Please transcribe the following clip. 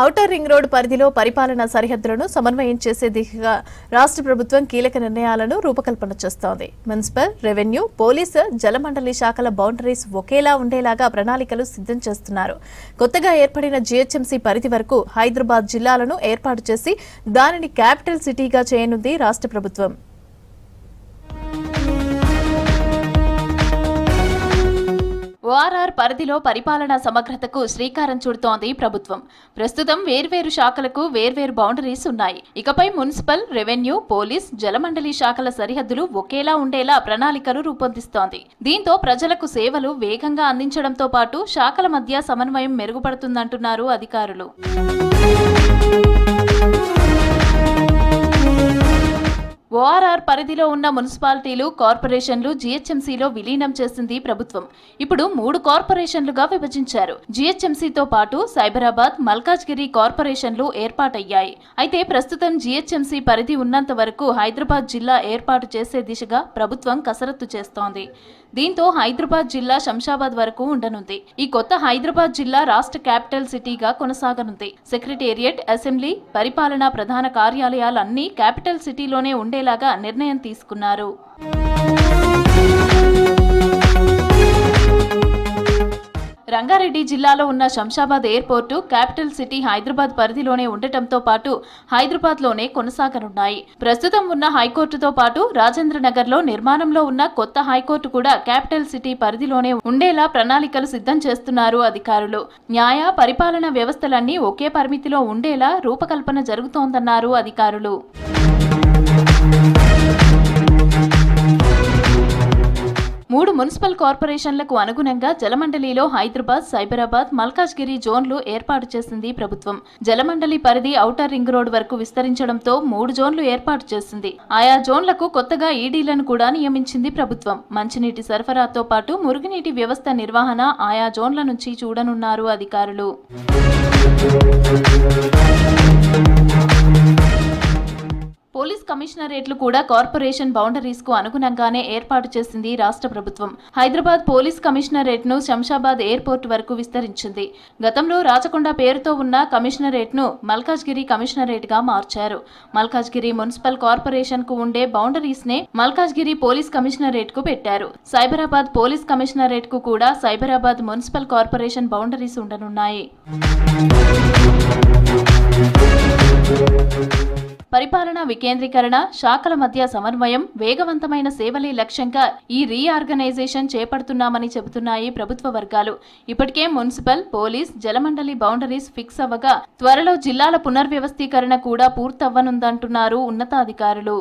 Outer ring road పరిధిలో పరిపాలనా సరిహద్దులను సమన్వయం చేసే దిశగా రాష్ట్ర ప్రభుత్వం కీలక నిర్ణయాలను రూపకల్పన చేస్తోంది. మున్సిపల్, రెవెన్యూ, పోలీసు, జలమండలి శాఖల బౌండరీస్ ఒకేలా ఉండేలాగా ప్రణాళికలు సిద్ధం చేస్తున్నారు. కొత్తగా ఏర్పడిన జీహెచ్ఎంసీ పరిధి వరకు హైదరాబాద్ జిల్లాలను ఏర్పాటు చేసి దానిని క్యాపిటల్ సిటీగా చేయనుంది రాష్ట్ర ప్రభుత్వం. ఓఆర్ఆర్ పరిధిలో పరిపాలనా సమగ్రతకు శ్రీకారం చుడుతోంది ప్రభుత్వం. ప్రస్తుతం వేర్వేరు శాఖలకు వేర్వేరు బౌండరీస్ ఉన్నాయి. ఇకపై మున్సిపల్, రెవెన్యూ, పోలీస్, జలమండలి శాఖల సరిహద్దులు ఒకేలా ఉండేలా ప్రణాళికలు రూపొందిస్తోంది. దీంతో ప్రజలకు సేవలు వేగంగా అందించడంతో పాటు శాఖల మధ్య సమన్వయం మెరుగుపడుతుందంటున్నారు అధికారులు. ఓఆర్ఆర్ పరిధిలో ఉన్న మున్సిపాలిటీలు, కార్పొరేషన్లు జీహెచ్ఎంసీలో విలీనం చేసింది ప్రభుత్వం. ఇప్పుడు 3 కార్పొరేషన్లుగా విభజించారు. జీహెచ్ఎంసీతో పాటు సైబరాబాద్, మల్కాజ్గిరి కార్పొరేషన్లు ఏర్పాటయ్యాయి. అయితే ప్రస్తుతం జీహెచ్ఎంసీ పరిధి ఉన్నంత వరకు హైదరాబాద్ జిల్లా ఏర్పాటు చేసే దిశగా ప్రభుత్వం కసరత్తు చేస్తోంది. దీంతో హైదరాబాద్ జిల్లా శంషాబాద్ వరకు ఉండనుంది. ఈ కొత్త హైదరాబాద్ జిల్లా రాష్ట్ర క్యాపిటల్ సిటీగా కొనసాగనుంది. సెక్రటేరియట్, అసెంబ్లీ, పరిపాలనా ప్రధాన కార్యాలయాలన్నీ క్యాపిటల్ సిటీలోనే ఉండేలాగా నిర్ణయం తీసుకున్నారు. రంగారెడ్డి జిల్లాలో ఉన్న Shamshabad airport capital city Hyderabad పరిధిలోనే ఉండటంతో పాటు హైదరాబాద్లోనే కొనసాగనున్నాయి. ప్రస్తుతం ఉన్న హైకోర్టుతో పాటు రాజేంద్ర నగర్లో నిర్మాణంలో ఉన్న కొత్త హైకోర్టు కూడా క్యాపిటల్ సిటీ పరిధిలోనే ఉండేలా ప్రణాళికలు సిద్ధం చేస్తున్నారు అధికారులు. న్యాయ, పరిపాలన వ్యవస్థలన్నీ ఒకే పరిమితిలో ఉండేలా రూపకల్పన జరుగుతోందన్నారు అధికారులు. 3 మున్సిపల్ కార్పొరేషన్లకు అనుగుణంగా జలమండలిలో హైదరాబాద్, సైబరాబాద్, మల్కాజ్గిరి జోన్లు ఏర్పాటు చేసింది ప్రభుత్వం. జలమండలి పరిధి ఔటర్ రింగ్ రోడ్ వరకు విస్తరించడంతో 3 జోన్లు ఏర్పాటు చేసింది. ఆయా జోన్లకు కొత్తగా ఈడీలను కూడా నియమించింది ప్రభుత్వం. మంచినీటి సరఫరాతో పాటు మురుగునీటి వ్యవస్థ నిర్వహణ ఆయా జోన్ల నుంచి చూడనున్నారు అధికారులు. పోలీస్ కమిషనరేట్లు కూడా కార్పొరేషన్ బౌండరీస్ కు అనుగుణంగానే ఏర్పాటు చేసింది రాష్ట్ర ప్రభుత్వం. హైదరాబాద్ పోలీస్ కమిషనరేట్ ను శంషాబాద్ ఎయిర్పోర్ట్ వరకు విస్తరించింది. గతంలో రాచకొండ పేరుతో ఉన్న కమిషనరేట్ ను మల్కాజ్గిరి కమిషనరేట్ గా మార్చారు. మల్కాజ్గిరి మున్సిపల్ కార్పొరేషన్ కు ఉండే బౌండరీస్ నే మల్కాజ్గిరి పోలీస్ కమిషనరేట్ కు పెట్టారు. సైబరాబాద్ పోలీస్ కమిషనరేట్ కు కూడా సైబరాబాద్ మున్సిపల్ కార్పొరేషన్ బౌండరీస్ ఉండనున్నాయి. పరిపాలనా వికేంద్రీకరణ, శాఖల మధ్య సమన్వయం, వేగవంతమైన సేవలే లక్ష్యంగా ఈ రీఆర్గనైజేషన్ చేపడుతున్నామని చెబుతున్నాయి ప్రభుత్వ వర్గాలు. ఇప్పటికే మున్సిపల్, పోలీస్, జలమండలి బౌండరీస్ ఫిక్స్ అవ్వగా త్వరలో జిల్లాల పునర్వ్యవస్థీకరణ కూడా పూర్తవ్వనుందంటున్నారు ఉన్నతాధికారులు.